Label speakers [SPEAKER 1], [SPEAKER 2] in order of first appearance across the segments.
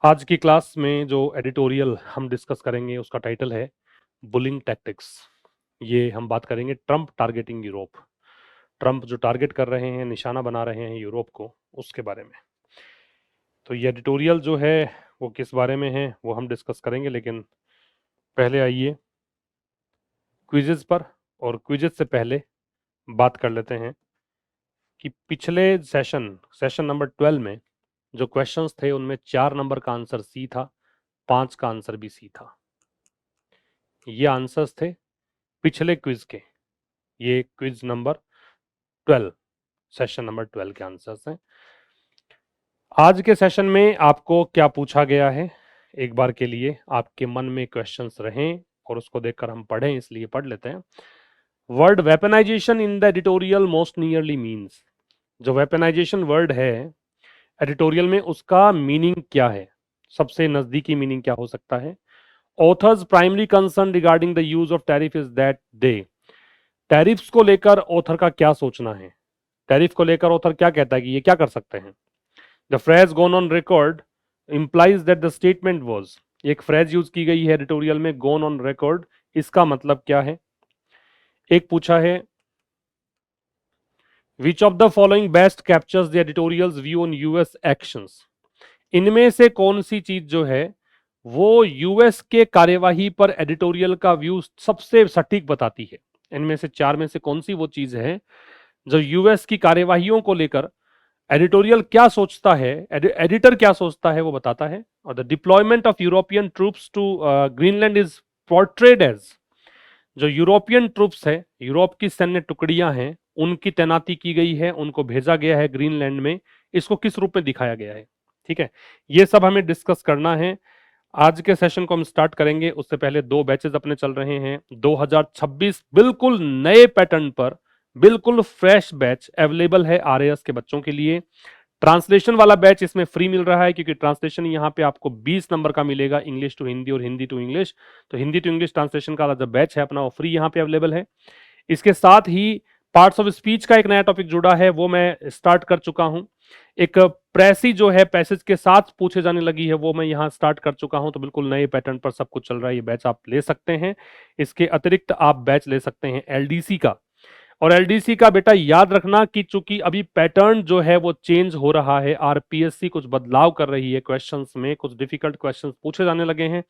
[SPEAKER 1] आज की क्लास में जो एडिटोरियल हम डिस्कस करेंगे उसका टाइटल है बुलिंग टैक्टिक्स। ये हम बात करेंगे ट्रंप टारगेटिंग यूरोप। ट्रंप जो टारगेट कर रहे हैं, निशाना बना रहे हैं यूरोप को, उसके बारे में। तो ये एडिटोरियल जो है वो किस बारे में है वो हम डिस्कस करेंगे, लेकिन पहले आइए क्विज़ेस पर। और क्विज़ेस से पहले बात कर लेते हैं कि पिछले सेशन नंबर 12 में जो क्वेश्चंस थे उनमें 4 नंबर का आंसर सी था, 5 का आंसर भी सी था। ये आंसर्स थे पिछले क्विज के। ये क्विज नंबर 12, सेशन नंबर 12 के आंसर्स हैं। आज के सेशन में आपको क्या पूछा गया है, एक बार के लिए आपके मन में क्वेश्चंस रहें और उसको देखकर हम पढ़ें, इसलिए पढ़ लेते हैं। Word weaponisation in the editorial most nearly means. जो वेपनाइजेशन वर्ड है एडिटोरियल में, उसका मीनिंग क्या है, सबसे नजदीकी मीनिंग क्या हो सकता है। Authors primary concern regarding the use of tariff is that they. Tariffs को लेकर ऑथर का क्या सोचना है, टैरिफ को लेकर ऑथर क्या कहता है कि ये क्या कर सकते हैं। The phrase gone on record implies that the statement was. एक फ्रेज यूज की गई है एडिटोरियल में, गोन ऑन रिकॉर्ड, इसका मतलब क्या है। एक पूछा है which of the following best captures the editorials view on US actions. इनमें से कौन सी चीज जो है वो यूएस के कार्यवाही पर एडिटोरियल का व्यू सबसे सटीक बताती है। इनमें से 4 में से कौन सी वो चीज है जो यूएस की कार्यवाहियों को लेकर एडिटोरियल क्या सोचता है, एडिटर क्या सोचता है वो बताता है। और the deployment of European troops to Greenland is portrayed as. जो यूरोपियन ट्रूप्स है, यूरोप की सैन्य टुकड़ियां हैं, उनकी तैनाती की गई है, उनको भेजा गया है ग्रीनलैंड में, इसको किस रूप में दिखाया गया है। ठीक है, ये सब हमें डिस्कस करना है। आज के सेशन को हम स्टार्ट करेंगे उससे पहले 2 बैचेस अपने चल रहे हैं। 2026 बिल्कुल नए पैटर्न पर, बिल्कुल फ्रेश बैच अवेलेबल है आरएएस के बच्चों के लिए। ट्रांसलेशन वाला बैच इसमें फ्री मिल रहा है, क्योंकि ट्रांसलेशन यहाँ पे आपको 20 नंबर का मिलेगा, इंग्लिश टू हिंदी और हिंदी टू इंग्लिश। तो हिंदी टू इंग्लिश ट्रांसलेशन का जो बैच है अपना, वो फ्री यहाँ पे अवेलेबल है। इसके साथ ही पार्ट्स ऑफ स्पीच का एक नया टॉपिक जुड़ा है, वो मैं स्टार्ट कर चुका हूं। एक प्रेसी जो है पैसेज के साथ पूछे जाने लगी है, वो मैं यहाँ स्टार्ट कर चुका हूं। तो बिल्कुल नए पैटर्न पर सब कुछ चल रहा है, ये बैच आप ले सकते हैं। इसके अतिरिक्त आप बैच ले सकते हैं एलडीसी का। और एलडीसी का बेटा याद रखना कि चूंकि अभी पैटर्न जो है वो चेंज हो रहा है, आरपीएससी कुछ बदलाव कर रही है, क्वेश्चंस में कुछ डिफिकल्ट क्वेश्चंस पूछे जाने लगे हैं,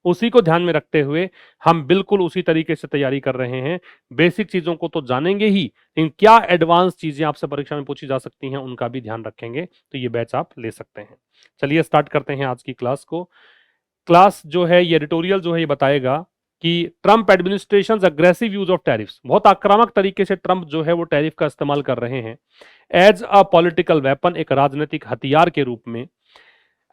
[SPEAKER 1] उसी को ध्यान में रखते हुए हम बिल्कुल उसी तरीके से तैयारी कर रहे हैं। बेसिक चीजों को तो जानेंगे ही, लेकिन क्या एडवांस चीजें आपसे परीक्षा में पूछी जा सकती हैं उनका भी ध्यान रखेंगे। तो ये बैच आप ले सकते हैं। चलिए स्टार्ट करते हैं आज की क्लास को। क्लास जो है ये एडिटोरियल जो है ये बताएगा कि Trump administration aggressive use of tariffs, बहुत आक्रामक तरीके से ट्रंप जो है वो टैरिफ का इस्तेमाल कर रहे हैं एज अ पॉलिटिकल वेपन, एक राजनीतिक हथियार के रूप में,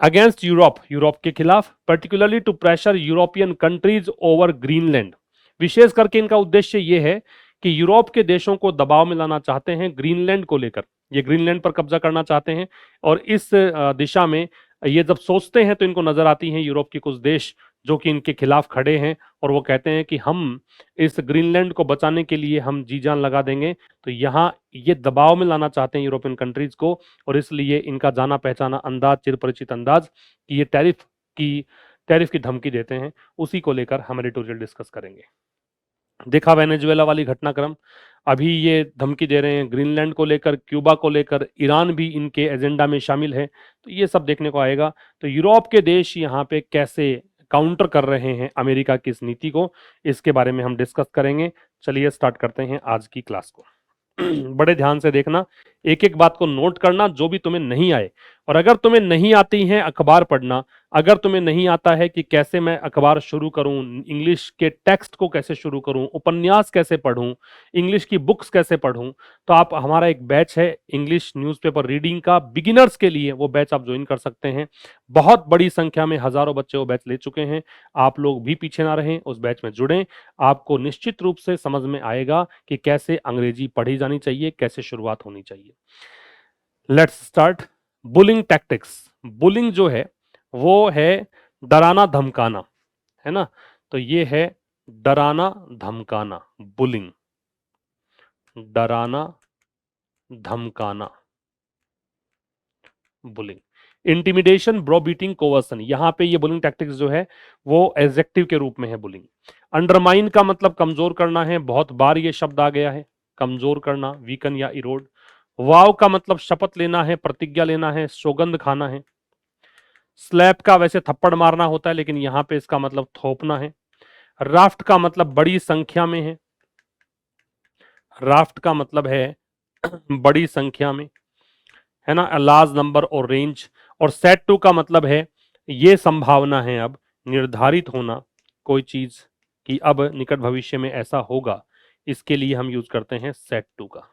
[SPEAKER 1] अगेंस्ट यूरोप, यूरोप के खिलाफ, particularly to pressure European countries over Greenland. विशेष करके इनका उद्देश्य यह है कि यूरोप के देशों को दबाव में लाना चाहते हैं ग्रीनलैंड को लेकर, ये ग्रीनलैंड पर कब्जा करना चाहते हैं। और इस दिशा में ये जब सोचते हैं तो इनको नजर आती हैं यूरोप के कुछ देश जो कि इनके खिलाफ खड़े हैं, और वो कहते हैं कि हम इस ग्रीनलैंड को बचाने के लिए हम जी जान लगा देंगे। तो यहाँ ये दबाव में लाना चाहते हैं यूरोपियन कंट्रीज को, और इसलिए इनका जाना पहचाना अंदाज, चिरपरिचित अंदाज कि ये टैरिफ की धमकी देते हैं, उसी को लेकर हम एडिटोरियल डिस्कस करेंगे। देखा वेनेजुएला वाली घटनाक्रम, अभी ये धमकी दे रहे हैं ग्रीनलैंड को लेकर, क्यूबा को लेकर, ईरान भी इनके एजेंडा में शामिल है। तो ये सब देखने को आएगा। तो यूरोप के देश यहाँ पे कैसे काउंटर कर रहे हैं अमेरिका की इस नीति को, इसके बारे में हम डिस्कस करेंगे। चलिए स्टार्ट करते हैं आज की क्लास को। बड़े ध्यान से देखना, एक एक बात को नोट करना जो भी तुम्हें नहीं आए। और अगर तुम्हें नहीं आती है अखबार पढ़ना, अगर तुम्हें नहीं आता है कि कैसे मैं अखबार शुरू करूं, इंग्लिश के टेक्स्ट को कैसे शुरू करूं, उपन्यास कैसे पढूं, इंग्लिश की बुक्स कैसे पढूं, तो आप, हमारा एक बैच है इंग्लिश न्यूज़पेपर रीडिंग का बिगिनर्स के लिए, वो बैच आप ज्वाइन कर सकते हैं। बहुत बड़ी संख्या में हजारों बच्चे वो बैच ले चुके हैं। आप लोग भी पीछे ना रहें, उस बैच में जुड़ें। आपको निश्चित रूप से समझ में आएगा कि कैसे अंग्रेजी पढ़ी जानी चाहिए, कैसे शुरुआत होनी चाहिए। Let's start. Bullying tactics. Bullying जो है वो है डराना धमकाना, है ना। तो ये है डराना धमकाना, बुलिंग, डराना धमकाना, बुलिंग। इंटिमिडेशन, ब्रोबीटिंग, कोवर्सन, यहां पे ये बुलिंग टैक्टिक्स जो है वो एडजेक्टिव के रूप में है बुलिंग। अंडरमाइन का मतलब कमजोर करना है, बहुत बार ये शब्द आ गया है, कमजोर करना, वीकन या इरोड। वाव का मतलब शपथ लेना है, प्रतिज्ञा लेना है, सौगंध खाना है। स्लैप का वैसे थप्पड़ मारना होता है, लेकिन यहां पे इसका मतलब थोपना है। राफ्ट का मतलब बड़ी संख्या में है, राफ्ट का मतलब है बड़ी संख्या में, है ना, लार्ज नंबर और रेंज। और सेट टू का मतलब है ये संभावना है, अब निर्धारित होना कोई चीज कि अब निकट भविष्य में ऐसा होगा, इसके लिए हम यूज करते हैं सेट टू का।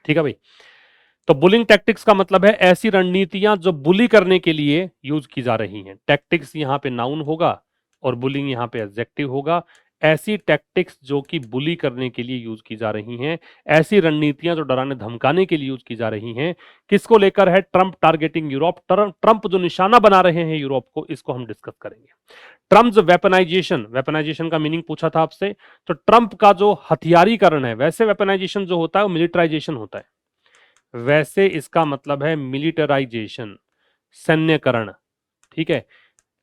[SPEAKER 1] ठीक है भाई। तो बुलिंग टैक्टिक्स का मतलब है ऐसी रणनीतियां जो बुली करने के लिए यूज की जा रही हैं। टैक्टिक्स यहां पे नाउन होगा और बुलिंग यहां पे एडजेक्टिव होगा। ऐसी टैक्टिक्स जो कि बुली करने के लिए यूज की जा रही हैं, ऐसी रणनीतियां जो डराने धमकाने के लिए यूज की जा रही हैं, किसको लेकर है? ट्रंप टारगेटिंग यूरोप, ट्रंप जो निशाना बना रहे हैं यूरोप को, इसको हम डिस्कस करेंगे। ट्रम्प वेपनाइजेशन, वेपनाइजेशन का मीनिंग पूछा था आपसे, तो ट्रंप का जो हथियारीकरण है, वैसे वेपनाइजेशन जो होता है वो मिलिटराइजेशन होता है, वैसे इसका मतलब है मिलिटराइजेशन, सैन्यकरण। ठीक है,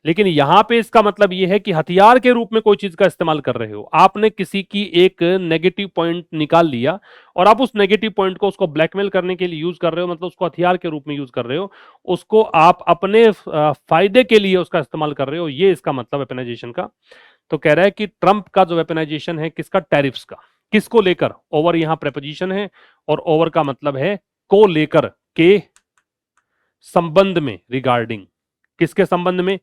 [SPEAKER 1] लेकिन यहां पे इसका मतलब यह है कि हथियार के रूप में कोई चीज का इस्तेमाल कर रहे हो। आपने किसी की एक नेगेटिव पॉइंट निकाल लिया और आप उस नेगेटिव पॉइंट को उसको ब्लैकमेल करने के लिए यूज कर रहे हो, मतलब उसको हथियार के रूप में यूज कर रहे हो, उसको आप अपने फायदे के लिए उसका इस्तेमाल कर रहे हो, ये इसका मतलब वेपनाइजेशन का। तो कह रहा है कि ट्रंप का जो वेपनाइजेशन है किसका? टैरिफ्स का। किसको लेकर? ओवर यहां प्रेपोजिशन है और ओवर का मतलब है को लेकर, के संबंध में, रिगार्डिंग, किसके संबंध में?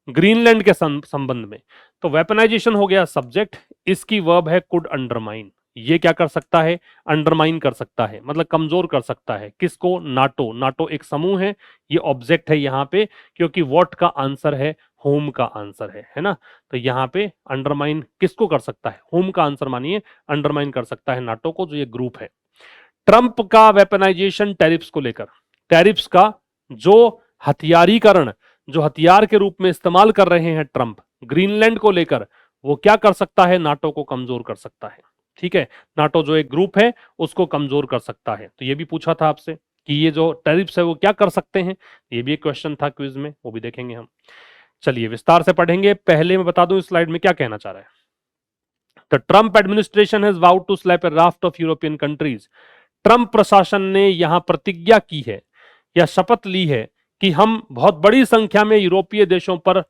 [SPEAKER 1] ग्रीनलैंड के संबंध में। तो वेपनाइजेशन हो गया सब्जेक्ट, इसकी वर्ब है कुड अंडरमाइन। ये क्या कर सकता है? अंडरमाइन कर सकता है, मतलब कमजोर कर सकता है। किसको? नाटो। नाटो एक समूह है, ये ऑब्जेक्ट है यहां पे, क्योंकि व्हाट का आंसर है होम का आंसर है ना। तो यहां पे अंडरमाइन किसको कर सकता है? होम का आंसर मानिए, अंडरमाइन कर सकता है नाटो को, जो ये ग्रुप है। ट्रंप का वेपनाइजेशन टैरिफ्स को लेकर, टैरिफ्स का जो हथियारीकरण, जो हथियार के रूप में इस्तेमाल कर रहे हैं ट्रंप ग्रीनलैंड को लेकर, वो क्या कर सकता है? नाटो को कमजोर कर सकता है। ठीक है, नाटो जो एक ग्रुप है उसको कमजोर कर सकता है। तो ये भी पूछा था आपसे कि ये जो टैरिफ्स है वो क्या कर सकते हैं, ये भी एक क्वेश्चन था क्विज में, वो भी देखेंगे हम। चलिए विस्तार से पढ़ेंगे। पहले मैं बता दूं इस स्लाइड में क्या कहना चाह रहा है। The Trump administration has vowed to slap a raft of European countries. Trump प्रशासन ने यहां प्रतिज्ञा की है या शपथ ली है कि हम बहुत बड़ी संख्या में यूरोपीय देशों पर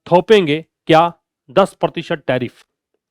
[SPEAKER 1] थोपेंगे क्या? 10% टैरिफ,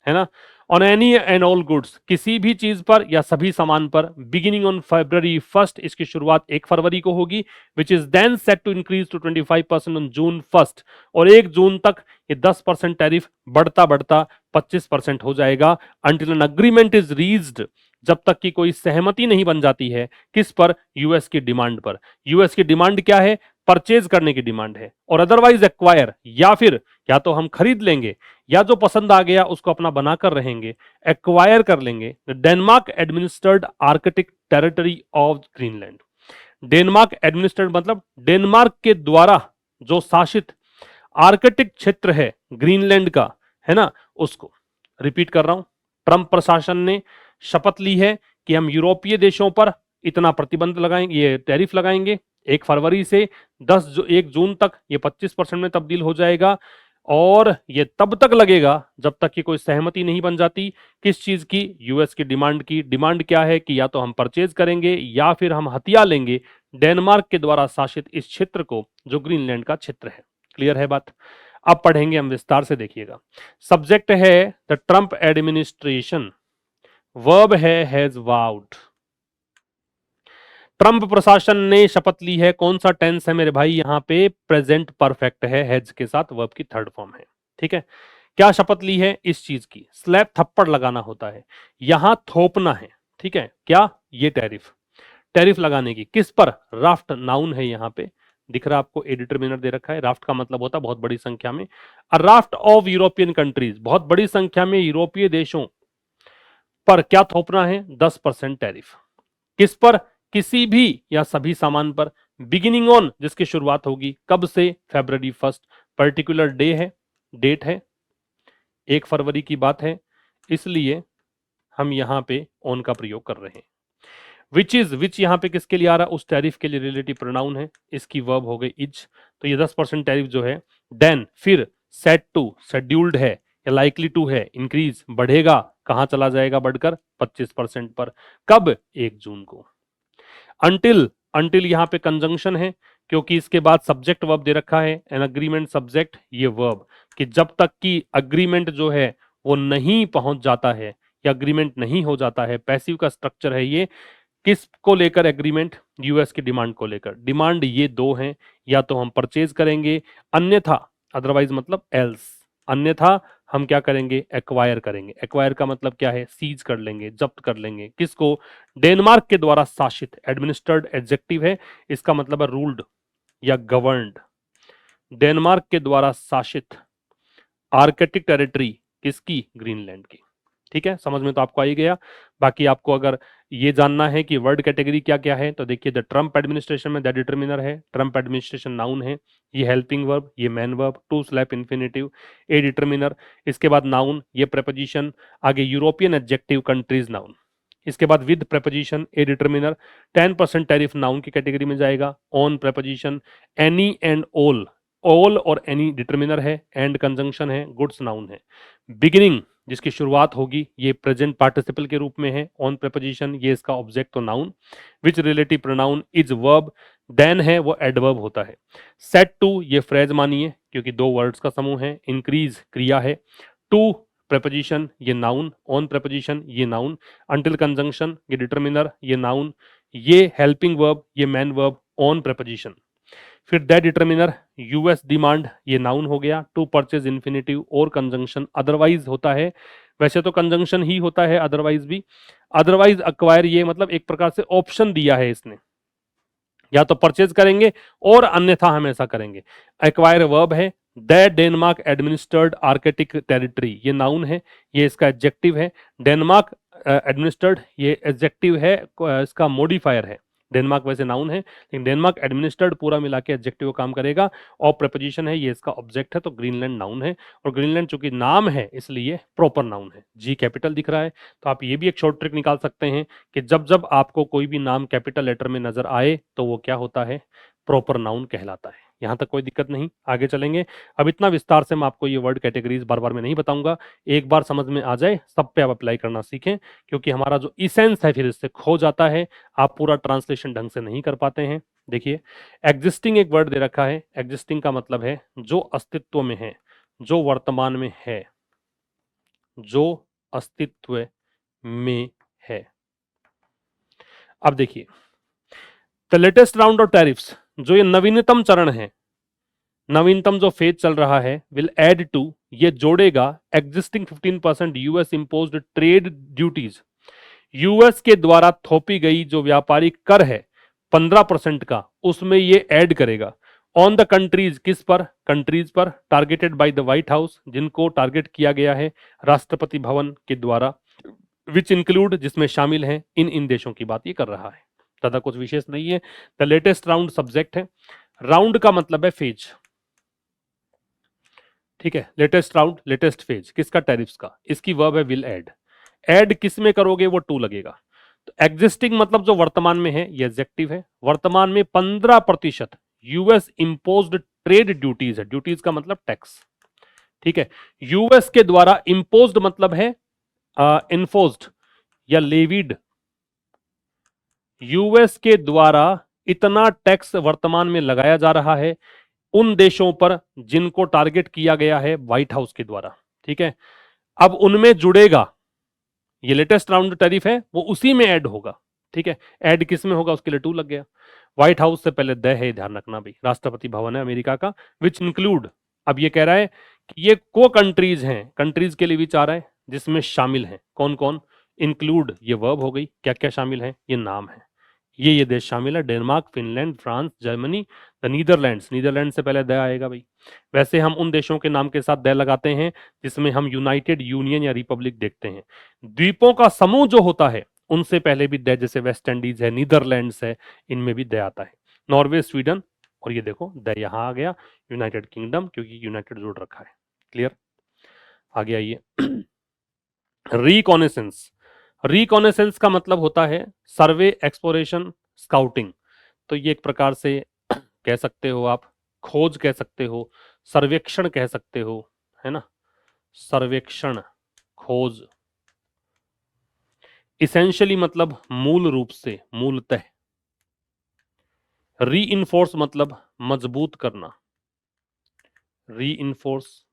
[SPEAKER 1] है ना, on any and all goods, किसी भी चीज पर या सभी सामान पर, बिगिनिंग ऑन February 1, इसकी शुरुआत 1 फरवरी को होगी, which is then set to increase to 25% on June 1, और 1 जून तक ये 10% टैरिफ बढ़ता बढ़ता 25% हो जाएगा, until an agreement is reached, जब तक कि कोई सहमति नहीं बन जाती है। किस पर? यूएस की डिमांड पर। यूएस की डिमांड क्या है? परचेज करने की डिमांड है, और अदरवाइज एक्वायर, या फिर या तो हम खरीद लेंगे या जो पसंद आ गया उसको अपना बनाकर रहेंगे, एक्वायर कर लेंगे। Denmark administered Arctic territory of Greenland. Denmark administered मतलब डेनमार्क के द्वारा जो शासित आर्कटिक क्षेत्र है ग्रीनलैंड का, है ना, उसको। रिपीट कर रहा हूं, ट्रंप प्रशासन ने शपथ ली है कि हम यूरोपीय देशों पर इतना प्रतिबंध लगाएंगे, ये टैरिफ लगाएंगे। 1 फरवरी से 1 जून तक ये 25% में तब्दील हो जाएगा, और ये तब तक लगेगा जब तक कि कोई सहमति नहीं बन जाती। किस चीज की? यूएस की डिमांड की। डिमांड क्या है कि या तो हम परचेज करेंगे या फिर हम हथिया लेंगे डेनमार्क के द्वारा शासित इस क्षेत्र को, जो ग्रीनलैंड का क्षेत्र है। क्लियर है बात? अब पढ़ेंगे हम विस्तार से, देखिएगा। सब्जेक्ट है द ट्रंप एडमिनिस्ट्रेशन, वर्ब है हैज वाउड। ट्रंप प्रशासन ने शपथ ली है, कौन सा टेंस है मेरे भाई? यहां पे प्रेजेंट परफेक्ट है, हैज के साथ वर्ब की थर्ड फॉर्म है। ठीक है, क्या शपथ ली है? इस चीज की, स्लैप थप्पड़ लगाना होता है, यहां थोपना है। ठीक है, क्या? ये टैरिफ, टैरिफ लगाने की। किस पर? राफ्ट नाउन है यहां पे, दिख रहा है आपको, एडिटरमिनर दे रखा है। राफ्ट का मतलब होता है बहुत बड़ी संख्या में। अ राफ्ट ऑफ यूरोपियन कंट्रीज, बहुत बड़ी संख्या में यूरोपीय देशों पर क्या थोपना है? 10% टैरिफ। किस पर? किसी भी या सभी सामान पर। बिगिनिंग ऑन, जिसकी शुरुआत होगी कब से? February 1, पर्टिकुलर डे है, डेट है, 1 फरवरी की बात है, इसलिए हम यहां पे ऑन का प्रयोग कर रहे हैं। विच यहाँ पे किसके लिए आ रहा है, उस टैरिफ के लिए रिलेटिव प्रोनाउन है, इसकी वर्ब हो गई इज, तो ये 10% टैरिफ जो है। देन फिर सेट टू शेड्यूल्ड है या लाइकली टू है, इंक्रीज बढ़ेगा, कहां चला जाएगा बढ़कर 25% पर, कब, 1 जून को। अंटिल, अंटिल यहाँ पे कंजंक्शन है क्योंकि इसके बाद सब्जेक्ट वर्ब दे रखा है, एन अग्रीमेंट सब्जेक्ट ये वर्ब, कि जब तक कि अग्रीमेंट जो है वो नहीं पहुंच जाता है या अग्रीमेंट नहीं हो जाता है, पैसिव का स्ट्रक्चर है ये, किसको लेकर एग्रीमेंट, यूएस की डिमांड को लेकर। डिमांड ये दो हैं, या तो हम परचेज करेंगे, अन्यथा, अदरवाइज मतलब एल्स, अन्यथा हम क्या करेंगे, एक्वायर करेंगे। एक्वायर का मतलब क्या है, सीज कर लेंगे, जब्त कर लेंगे, किसको, डेनमार्क के द्वारा शासित, एडमिनिस्टर्ड एडजेक्टिव है, इसका मतलब है रूल्ड या गवर्नड, डेनमार्क के द्वारा शासित आर्कटिक टेरिटरी किसकी, ग्रीनलैंड की। ठीक है, समझ में तो आपको आ ही गया। बाकी आपको अगर ये जानना है कि वर्ड कैटेगरी क्या क्या है, तो देखिए, द ट्रम्प एडमिनिस्ट्रेशन में द डिटर्मिनर है, ट्रम्प एडमिनिस्ट्रेशन नाउन है, ये हेल्पिंग वर्ब, ये main verb, to slap infinitive, a determiner, इसके बाद नाउन, ये प्रेपोजिशन, आगे यूरोपियन एडजेक्टिव, कंट्रीज नाउन, इसके बाद with preposition, A determiner, 10% tariff noun की कैटेगरी में जाएगा, on preposition, any and all और एनी डिटर्मिनर है, एंड कंजंक्शन है, गुड्स नाउन है, बिगिनिंग जिसकी शुरुआत होगी ये प्रेजेंट पार्टिसिपल के रूप में है, ऑन प्रेपोजिशन ये इसका ऑब्जेक्ट तो noun, which relative pronoun is verb, then है वो एडवर्ब होता है, सेट टू ये फ्रेज मानिए क्योंकि दो वर्ड्स का समूह है, इंक्रीज क्रिया है, टू प्रेपोजिशन ये नाउन, ऑन प्रेपोजिशन ये नाउन, अंटिल कंजंक्शन ये डिटर्मिनर ये नाउन, ये हेल्पिंग वर्ब ये मैन वर्ब, ऑन प्रेपोजिशन, फिर दैट डिटर्मिनर, यूएस डिमांड ये नाउन हो गया, टू परचेज इन्फिनेटिव और कंजंक्शन अदरवाइज होता है, वैसे तो कंजंक्शन ही होता है अदरवाइज भी, अदरवाइज अक्वायर ये मतलब एक प्रकार से ऑप्शन दिया है इसने, या तो परचेज करेंगे और अन्यथा हम ऐसा करेंगे। एक्वायर वर्ब है, the Denmark administered Arctic territory ये नाउन है, ये इसका एडजेक्टिव है, डेनमार्क एडमिनिस्टर्ड ये एडजेक्टिव है, इसका मॉडिफायर है, डेनमार्क वैसे नाउन है लेकिन डेनमार्क एडमिनिस्टर्ड पूरा मिला के एडजेक्टिव काम करेगा, और प्रेपोजिशन है ये इसका ऑब्जेक्ट है, तो ग्रीनलैंड नाउन है, और ग्रीनलैंड चूंकि नाम है इसलिए प्रॉपर नाउन है, जी कैपिटल दिख रहा है, तो आप ये भी एक शॉर्ट ट्रिक निकाल सकते हैं कि जब जब आपको कोई भी नाम कैपिटल लेटर में नजर आए तो वो क्या होता है, प्रॉपर नाउन कहलाता है। यहां तक कोई दिक्कत नहीं, आगे चलेंगे। अब इतना विस्तार से मैं आपको ये वर्ड कैटेगरीज बार बार मैं नहीं बताऊंगा, एक बार समझ में आ जाए सब पे आप अप्लाई करना सीखें, क्योंकि हमारा जो इसेंस है फिर इससे खो जाता है, आप पूरा ट्रांसलेशन ढंग से नहीं कर पाते हैं। देखिए, एग्जिस्टिंग एक वर्ड दे रखा है, एग्जिस्टिंग का मतलब है जो अस्तित्व में है, जो वर्तमान में है, जो अस्तित्व में है। अब देखिए, the latest round of tariffs, जो ये नवीनतम चरण है, नवीनतम जो फेज चल रहा है, विल एड टू ये जोड़ेगा existing 15% US imposed trade duties, US के द्वारा थोपी गई जो व्यापारिक कर है 15% का, उसमें ये ऐड करेगा, ऑन द कंट्रीज किस पर, कंट्रीज पर, targeted by the white house जिनको टारगेट किया गया है राष्ट्रपति भवन के द्वारा, विच इंक्लूड जिसमें शामिल है, इन देशों की बात ये कर रहा है, ज्यादा कुछ विशेष नहीं है। द लेटेस्ट राउंड सब्जेक्ट है, राउंड का मतलब है फेज, ठीक है, लेटेस्ट राउंड लेटेस्ट फेज किसका, टैरिफ्स का, इसकी वर्ब है विल ऐड, ऐड किस में करोगे वो टू लगेगा, तो एग्जिस्टिंग मतलब जो वर्तमान में है ये एडजेक्टिव है, वर्तमान में 15% यूएस इंपोज्ड ट्रेड ड्यूटीज है, ड्यूटीज का मतलब टैक्स, ठीक है, यूएस के द्वारा इंपोज्ड मतलब है इन्फोज्ड या लेविड, यूएस के द्वारा इतना टैक्स वर्तमान में लगाया जा रहा है उन देशों पर जिनको टारगेट किया गया है व्हाइट हाउस के द्वारा, ठीक है, अब उनमें जुड़ेगा, ये लेटेस्ट राउंड टैरिफ है वो उसी में ऐड होगा, ठीक है, ऐड किस में होगा उसके लिए टू लग गया, व्हाइट हाउस से पहले द है, ध्यान रखना भाई, राष्ट्रपति भवन है अमेरिका का, विच इंक्लूड, अब ये कह रहा है कि ये को कंट्रीज हैं, कंट्रीज के लिए विच आ रहा है जिसमें शामिल है, कौन कौन, इंक्लूड ये वर्ब हो गई, क्या क्या शामिल है, ये नाम है, ये देश शामिल है, Denmark, Finland, France, Germany, the Netherlands, Netherland से पहले द आएगा भाई, वैसे हम उन देशों के नाम के साथ द लगाते हैं जिसमें हम यूनाइटेड यूनियन या रिपब्लिक देखते हैं, द्वीपों का समूह जो होता है उनसे पहले भी द, जैसे वेस्ट इंडीज है, नीदरलैंड्स है, इनमें भी द आता है, नॉर्वे, स्वीडन, और ये देखो द यहां आ गया, यूनाइटेड किंगडम क्योंकि यूनाइटेड जोड़ रखा है, क्लियर, आगे आइए। रिकॉनेसेंस, रिकॉनेसेंस का मतलब होता है सर्वे, एक्सप्लोरेशन, स्काउटिंग। तो ये एक प्रकार से कह सकते हो आप, खोज कह सकते हो, सर्वेक्षण कह सकते हो, है ना, सर्वेक्षण, खोज। इसेंशियली मतलब मूल रूप से, मूलतः। री मतलब मजबूत करना, री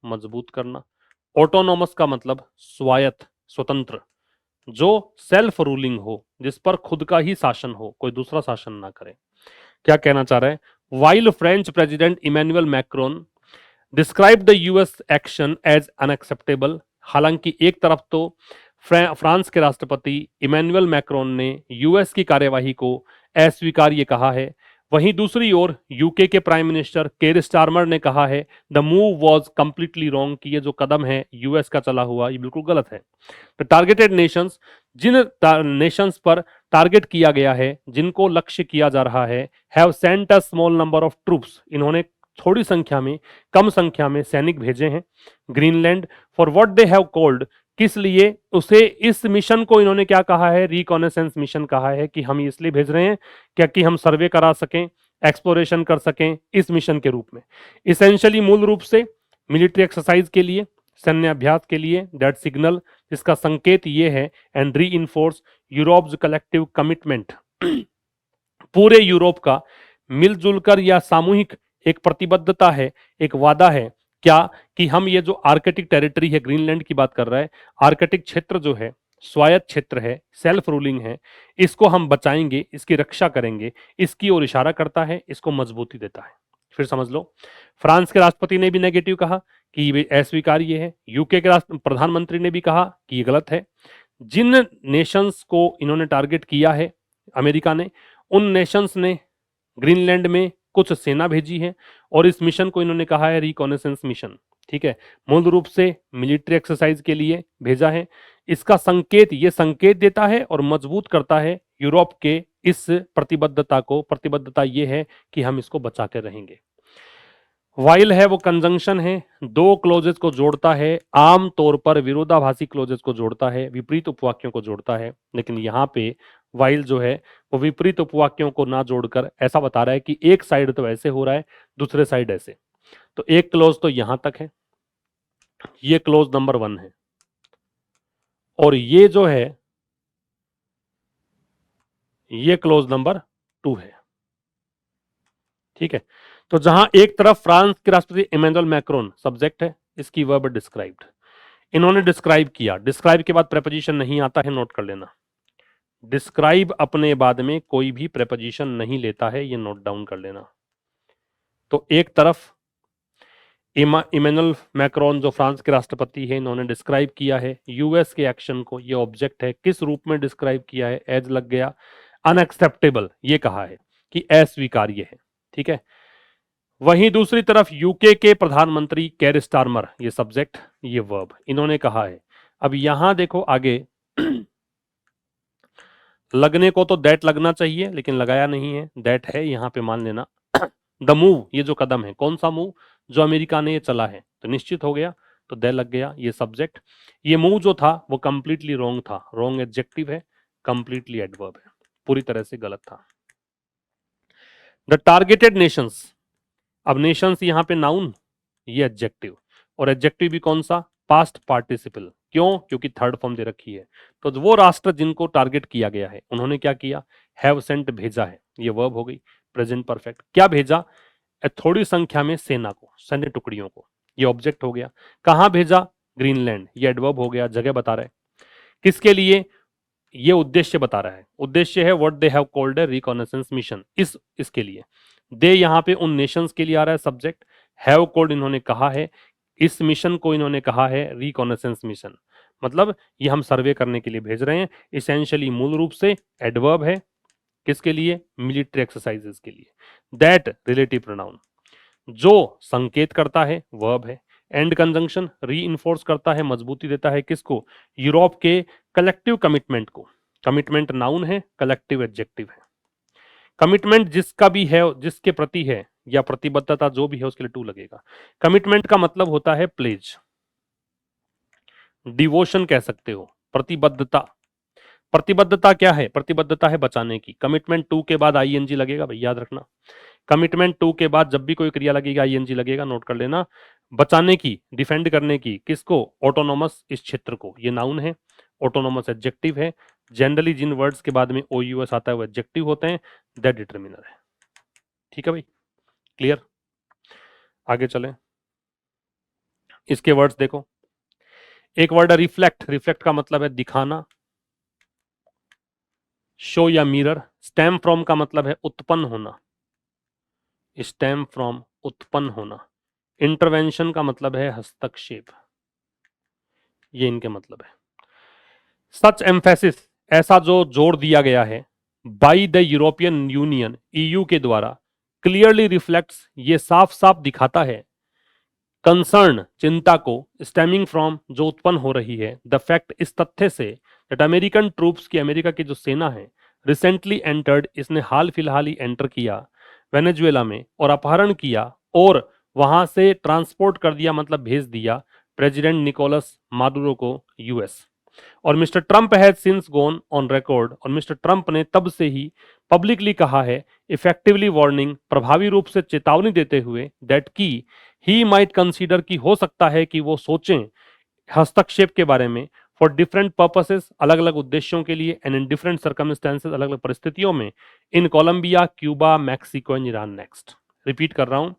[SPEAKER 1] मजबूत करना। ऑटोनोमस का मतलब स्वायत्त, स्वतंत्र, जो सेल्फ रूलिंग हो, जिस पर खुद का ही शासन हो, कोई दूसरा शासन ना करे। क्या कहना चाह रहे हैं? While French president Emmanuel Macron describe the US action as unacceptable. हालांकि एक तरफ तो फ्रांस के राष्ट्रपति इमैनुअल मैक्रोन ने यूएस की कार्यवाही को अस्वीकार्य कहा है, वहीं दूसरी ओर यूके के प्राइम मिनिस्टर केर स्टारमर ने कहा है the move was completely wrong, कि ये जो कदम है यूएस का चला हुआ ये बिल्कुल गलत है। द टारगेटेड नेशंस, जिन नेशंस पर टारगेट किया गया है, जिनको लक्ष्य किया जा रहा है, have sent a small number of troops, इन्होंने थोड़ी संख्या में, कम संख्या में सैनिक भेजे हैं Greenland for what they have called, किस लिए उसे, इस मिशन को इन्होंने क्या कहा है, रिकॉनेसेंस मिशन कहा है, कि हम इसलिए भेज रहे हैं क्या कि हम सर्वे करा सकें, एक्सप्लोरेशन कर सकें इस मिशन के रूप में। इसेंशियली मूल रूप से मिलिट्री एक्सरसाइज के लिए, सैन्य अभ्यास के लिए, दैट सिग्नल, जिसका संकेत ये है, and re enforce Europe's collective commitment, पूरे यूरोप का मिलजुल कर या सामूहिक एक प्रतिबद्धता है, एक वादा है, क्या, कि हम ये जो आर्कटिक टेरिटरी है, ग्रीनलैंड की बात कर रहा है, आर्कटिक क्षेत्र जो है, स्वायत्त क्षेत्र है, सेल्फ रूलिंग है, इसको हम बचाएंगे, इसकी रक्षा करेंगे, इसकी ओर इशारा करता है, इसको मजबूती देता है। फिर समझ लो, फ्रांस के राष्ट्रपति ने भी नेगेटिव कहा कि ये अस्वीकार्य है, यूके के प्रधानमंत्री ने भी कहा कि ये गलत है। जिन नेशंस को इन्होंने टारगेट किया है अमेरिका ने, उन नेशंस ने ग्रीनलैंड में कुछ सेना भेजी है और इस मिशन को इन्होंने कहा है रिकॉनेसेंस मिशन। ठीक है, मूल रूप से मिलिट्री एक्सरसाइज के लिए भेजा है। इसका संकेत, ये संकेत देता है और मजबूत करता है यूरोप के इस प्रतिबद्धता को। प्रतिबद्धता ये है कि हम इसको बचा कर रहेंगे। वाइल है वो कंजंक्शन है, दो क्लोजेस को जोड़ता है, आम तौर पर विरोधाभासी क्लोजेस को जोड़ता है, विपरीत उपवाक्यों को जोड़ता है, लेकिन यहाँ पे वाइल जो है वो विपरीत उपवाक्यों को ना जोड़कर ऐसा बता रहा है कि एक साइड तो ऐसे हो रहा है, दूसरे साइड ऐसे। तो एक क्लोज तो यहां तक है, ये क्लोज नंबर 1 है, और ये जो है ये क्लोज नंबर 2 है। ठीक है, तो जहां एक तरफ फ्रांस के राष्ट्रपति इमैनुअल मैक्रोन सब्जेक्ट है, इसकी वर्ब डिस्क्राइब्ड, इन्होंने डिस्क्राइब किया, डिस्क्राइब के बाद प्रेपोजिशन नहीं आता है, नोट कर लेना। डिस्क्राइब अपने बाद में कोई भी प्रेपोजिशन नहीं लेता है, ये नोट डाउन कर लेना। तो एक तरफ इमैनुअल मैक्रोन जो फ्रांस के राष्ट्रपति हैं, इन्होंने डिस्क्राइब किया है यूएस के एक्शन को, ये ऑब्जेक्ट है, किस रूप में डिस्क्राइब किया है, एज लग गया, अनएक्सेप्टेबल ये कहा है कि अस्वीकार्य है। ठीक है, वहीं दूसरी तरफ यूके के प्रधानमंत्री केर स्टारमर, ये सब्जेक्ट, ये वर्ब, इन्होंने कहा है। अब यहां देखो आगे लगने को तो दैट लगना चाहिए, लेकिन लगाया नहीं है, दैट है यहां पे, मान लेना। द मूव, ये जो कदम है, कौन सा मूव, जो अमेरिका ने ये चला है, तो निश्चित हो गया, तो दे लग गया, ये सब्जेक्ट। ये मूव जो था वो कंप्लीटली रॉन्ग था, रॉन्ग एडजेक्टिव है, कंप्लीटली एडवर्ब है, पूरी तरह से गलत था। द टारगेटेड नेशंस, अब नेशंस यहां पे नाउन, ये एडजेक्टिव, और एडजेक्टिव भी कौन सा, पास्ट पार्टिसिपल, क्यों, क्योंकि थर्ड फॉर्म दे रखी है। तो वो राष्ट्र जिनको टारगेट किया गया है, उन्होंने क्या किया, हैव सेंट भेजा है, ये वर्ब हो गई, प्रेजेंट परफेक्ट। क्या भेजा, थोड़ी संख्या में सेना को, सैन्य टुकड़ियों को, ये ऑब्जेक्ट हो गया। कहां भेजा, ग्रीनलैंड, ये एडवर्ब हो गया, जगह बता रहा है, किसके लिए, ये उद्देश्य बता रहा है, उद्देश्य है what they have called a reconnaissance mission, इसके लिए। दे यहां पे उन नेशंस के लिए आ रहा है सब्जेक्ट, हैव कॉल्ड इन्होंने कहा है, इस मिशन को इन्होंने कहा है रिकॉनेसेंस मिशन, मतलब ये हम सर्वे करने के लिए भेज रहे हैं। इसेंशियली मूल रूप से एडवर्ब है, किसके लिए, मिलिट्री एक्सरसाइजेस के लिए। दैट रिलेटिव प्रोनाउन, जो संकेत करता है, वर्ब है। एंड कंजंक्शन, री करता है, मजबूती देता है, किसको, यूरोप के कलेक्टिव कमिटमेंट को। कमिटमेंट नाउन है, कलेक्टिव एडजेक्टिव है। कमिटमेंट जिसका भी है, जिसके प्रति है, या प्रतिबद्धता जो भी है, उसके लिए टू लगेगा। कमिटमेंट का मतलब होता है प्लेज, डिवोशन कह सकते हो, प्रतिबद्धता, प्रतिबद्धता क्या है? प्रतिबद्धता है बचाने की। कमिटमेंट टू के बाद आईएनजी लगेगा भाई, याद रखना। कमिटमेंट टू के बाद जब भी कोई क्रिया लगेगी आईएनजी लगेगा, नोट कर लेना। बचाने की, डिफेंड करने की, किसको? ऑटोनोमस, इस क्षेत्र को। ये नाउन है, ऑटोनोमस एडजेक्टिव है। जनरली जिन वर्ड्स के बाद में ओयूएस आता है वो एडजेक्टिव होते हैं, दैट डिटरमिनर है। ठीक है भाई, क्लियर? आगे चलें, इसके वर्ड्स देखो। एक वर्ड है रिफ्लेक्ट। रिफ्लेक्ट का मतलब है दिखाना, शो या मिरर। स्टेम फ्रॉम का मतलब है उत्पन्न होना, स्टेम फ्रॉम उत्पन्न होना। इंटरवेंशन का मतलब है हस्तक्षेप, ये इनके मतलब है। सच एम्फेसिस, ऐसा जो जोर दिया गया है, by the European union, EU के द्वारा, क्लियरली रिफ्लेक्ट्स, ये साफ साफ दिखाता है, कंसर्न, चिंता को, स्टेमिंग फ्रॉम, जो उत्पन्न हो रही है, द फैक्ट, इस तथ्य से, दैट अमेरिकन ट्रूप्स की, अमेरिका की जो सेना है, रिसेंटली एंटर्ड, इसने हाल फिलहाल ही एंटर किया वेनेजुएला में और अपहरण किया और वहां से ट्रांसपोर्ट कर दिया, मतलब भेज दिया, प्रेसिडेंट निकोलस मादुरो को यूएस। और mister Trump has since gone on record, और मिस्टर ट्रंप ने तब से ही पब्लिकली कहा है, इफेक्टिवली वार्निंग, प्रभावी रूप से चेतावनी देते हुए, दैट की ही माइट कंसीडर, की हो सकता है कि वो सोचें हस्तक्षेप के बारे में, फॉर डिफरेंट पर्पसेस, अलग अलग उद्देश्यों के लिए, एंड इन डिफरेंट सर्कमस्टेंसेस, अलग अलग परिस्थितियों में, in Colombia, Cuba, Mexico and Iran. Next, repeat कर रहा हूं,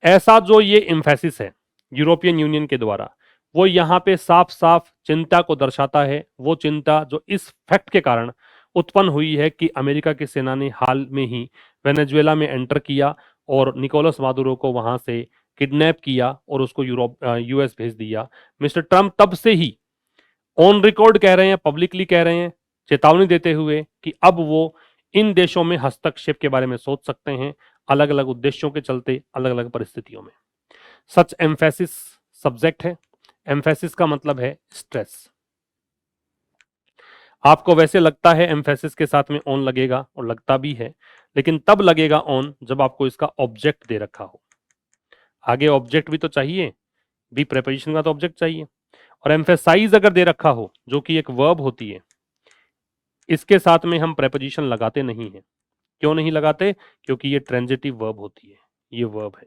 [SPEAKER 1] ऐसा जो ये एम्फेसिस है यूरोपियन यूनियन के द्वारा, वो यहाँ पे साफ साफ चिंता को दर्शाता है। वो चिंता जो इस फैक्ट के कारण उत्पन्न हुई है कि अमेरिका की सेना ने हाल में ही वेनेजुएला में एंटर किया और निकोलस मादुरो को वहां से किडनैप किया और उसको यूएस भेज दिया। मिस्टर ट्रंप तब से ही ऑन रिकॉर्ड कह रहे हैं, पब्लिकली कह रहे हैं, चेतावनी देते हुए कि अब वो इन देशों में हस्तक्षेप के बारे में सोच सकते हैं, अलग अलग उद्देश्यों के चलते, अलग अलग परिस्थितियों में। सच एम्फेसिस सब्जेक्ट है, एम्फेसिस का मतलब है स्ट्रेस। आपको वैसे लगता है एम्फेसिस के साथ में ऑन लगेगा, और लगता भी है, लेकिन तब लगेगा ऑन जब आपको इसका ऑब्जेक्ट दे रखा हो। आगे ऑब्जेक्ट भी तो चाहिए, बी प्रेपोजिशन का तो ऑब्जेक्ट चाहिए। और एम्फेसाइज अगर दे रखा हो, जो कि एक वर्ब होती है, इसके साथ में हम प्रेपोजिशन लगाते नहीं है। क्यों नहीं लगाते? क्योंकि ये ट्रांजिटिव वर्ब होती है, ये वर्ब है।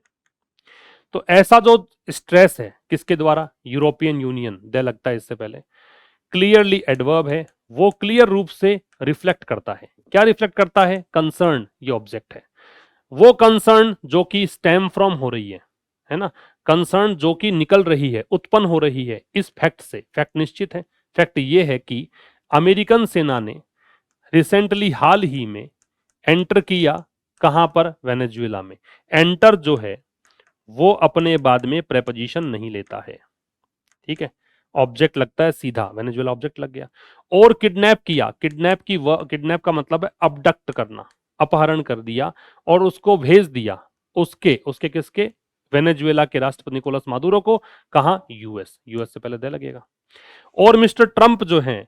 [SPEAKER 1] तो ऐसा जो स्ट्रेस है किसके द्वारा? यूरोपियन यूनियन, दे लगता है इससे पहले, क्लियरली एडवर्ब है, वो क्लियर रूप से रिफ्लेक्ट करता है। क्या रिफ्लेक्ट करता है? कंसर्न, ये ऑब्जेक्ट है। वो कंसर्न जो कि स्टेम फ्रॉम हो रही है ना, कंसर्न जो कि निकल रही है, उत्पन्न हो रही है इस फैक्ट से। फैक्ट निश्चित है, फैक्ट ये है कि अमेरिकन सेना ने रिसेंटली, हाल ही में, एंटर किया कहां पर? वेनेजुएला में। एंटर जो है वो अपने बाद में प्रेपोजिशन नहीं लेता है, ठीक है, ऑब्जेक्ट लगता है सीधा, वेनेजुएला ऑब्जेक्ट लग गया। और किडनैप किया, किडनैप का मतलब है अबडक्ट करना, अपहरण कर दिया और उसको भेज दिया, उसके उसके किसके? वेनेजुएला के राष्ट्रपति निकोलस मादुरो को। कहा? यूएस। यूएस से पहले दे लगेगा। और मिस्टर ट्रंप जो है,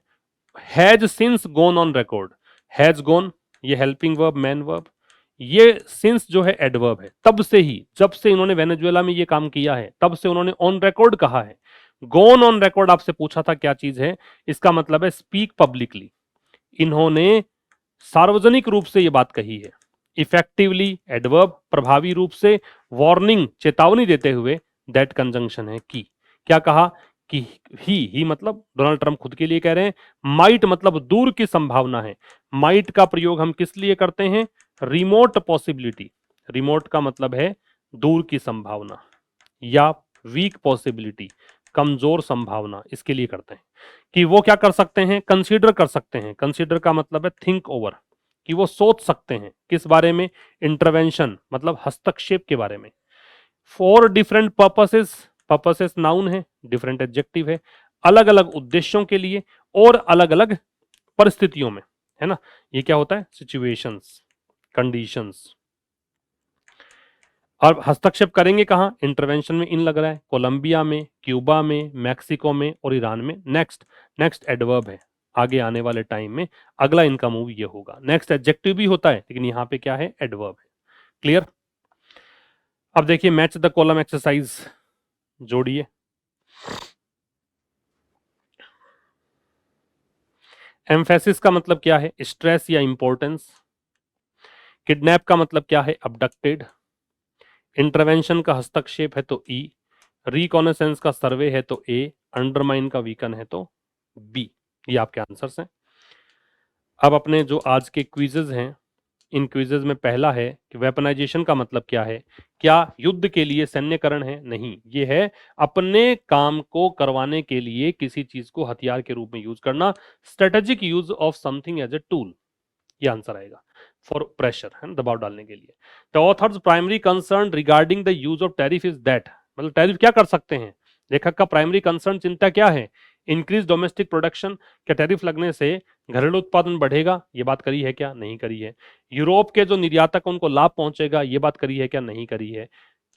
[SPEAKER 1] has since gone on record, has gone, ये हेल्पिंग वर्ब, मैन वर्ब, ये सिंस जो है एडवर्ब है। तब से ही, जब से इन्होंने वेनेजुएला में ये काम किया है, तब से उन्होंने ऑन रिकॉर्ड कहा है। गॉन ऑन रिकॉर्ड आपसे पूछा था क्या चीज है, इसका मतलब है स्पीक पब्लिकली, इन्होंने सार्वजनिक रूप से ये बात कही है। इफेक्टिवली एडवर्ब, प्रभावी रूप से, वार्निंग, चेतावनी देते हुए, दैट कंजंक्शन है की। क्या कहा? कि ही मतलब डोनाल्ड ट्रंप खुद के लिए कह रहे हैं, माइट मतलब दूर की संभावना है। माइट का प्रयोग हम किस लिए करते हैं? रिमोट पॉसिबिलिटी, रिमोट का मतलब है दूर की संभावना, या वीक पॉसिबिलिटी, कमजोर संभावना, इसके लिए करते हैं कि वो क्या कर सकते हैं? कंसीडर कर सकते हैं। कंसीडर का मतलब है थिंक ओवर, कि वो सोच सकते हैं किस बारे में? इंटरवेंशन मतलब हस्तक्षेप के बारे में। For different purposes, purposes noun है, डिफरेंट एडजेक्टिव है, अलग अलग उद्देश्यों के लिए और अलग अलग परिस्थितियों में, है ना। ये क्या होता है? Situations, conditions. और हस्तक्षेप करेंगे कहां? इंटरवेंशन में इन लग रहा है, कोलंबिया में, क्यूबा में, मैक्सिको में और ईरान में। नेक्स्ट, नेक्स्ट एडवर्ब है, आगे आने वाले टाइम में अगला इनका मूव ये होगा। नेक्स्ट एडजेक्टिव भी होता है, लेकिन यहां पे क्या है? एडवर्ब है। क्लियर? अब देखिए, मैच द कॉलम एक्सरसाइज जोड़िए। एम्फेसिस का मतलब क्या है? स्ट्रेस या इंपॉर्टेंस। किडनैप का मतलब क्या है? अबडक्टेड। इंटरवेंशन का हस्तक्षेप है तो ई। रिकॉनेसेंस का सर्वे है तो ए। अंडरमाइन का वीकन है तो बी। ये आपके आंसर्स हैं। अब अपने जो आज के क्विजेज हैं, इन क्विजेज में पहला है कि वेपनाइजेशन का मतलब क्या है? क्या युद्ध के लिए सैन्यकरण है? नहीं, ये है अपने काम को करवाने के लिए किसी चीज को हथियार के रूप में यूज करना। Strategic use of something as a tool, ये आंसर आएगा। फॉर प्रेशर, है ना, दबाव डालने के लिए। The author's primary concern regarding the use of tariff is that, मतलब टैरिफ क्या कर सकते हैं? लेखक का प्राइमरी कंसर्न, चिंता क्या है? इंक्रीज डोमेस्टिक प्रोडक्शन, क्या टैरिफ लगने से घरेलू उत्पादन बढ़ेगा? ये बात करी है क्या? नहीं करी है। यूरोप के जो निर्यातक उनको लाभ पहुंचेगा, ये बात करी है क्या? नहीं करी है।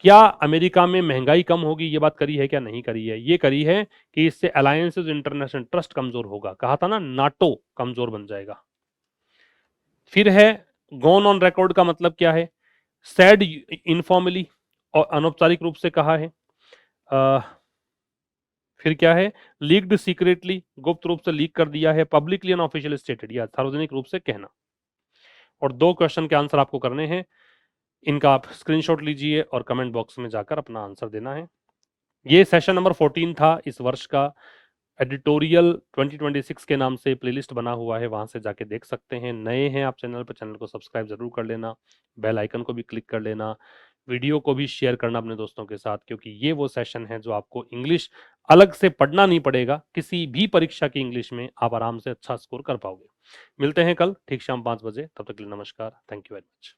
[SPEAKER 1] क्या अमेरिका में महंगाई कम होगी? ये बात करी है क्या? नहीं करी है। ये करी है कि इससे अलायंसेज इंटरनेशनल ट्रस्ट कमजोर होगा, कहा था ना, नाटो कमजोर बन जाएगा। फिर है गॉन ऑन रिकॉर्ड का मतलब क्या है? सैड इनफॉर्मली, और अनौपचारिक रूप से कहा है। फिर क्या है? लीक्ड सीक्रेटली, गुप्त रूप से लीक कर दिया है। पब्लिकली अनऑफिशियल स्टेटेड, या सार्वजनिक रूप से कहना। और दो क्वेश्चन के आंसर आपको करने हैं, इनका आप स्क्रीनशॉट लीजिए और कमेंट बॉक्स में जाकर अपना आंसर देना है। ये सेशन नंबर 14 था इस वर्ष का। एडिटोरियल 2026 के नाम से प्लेलिस्ट बना हुआ है, वहां से जाके देख सकते हैं। नए हैं आप चैनल पर, चैनल को सब्सक्राइब जरूर कर लेना, बेल आइकन को भी क्लिक कर लेना, वीडियो को भी शेयर करना अपने दोस्तों के साथ, क्योंकि ये वो सेशन है जो आपको इंग्लिश अलग से पढ़ना नहीं पड़ेगा। किसी भी परीक्षा की इंग्लिश में आप आराम से अच्छा स्कोर कर पाओगे। मिलते हैं कल ठीक शाम 5 बजे, तब तक के लिए नमस्कार। Thank you very much.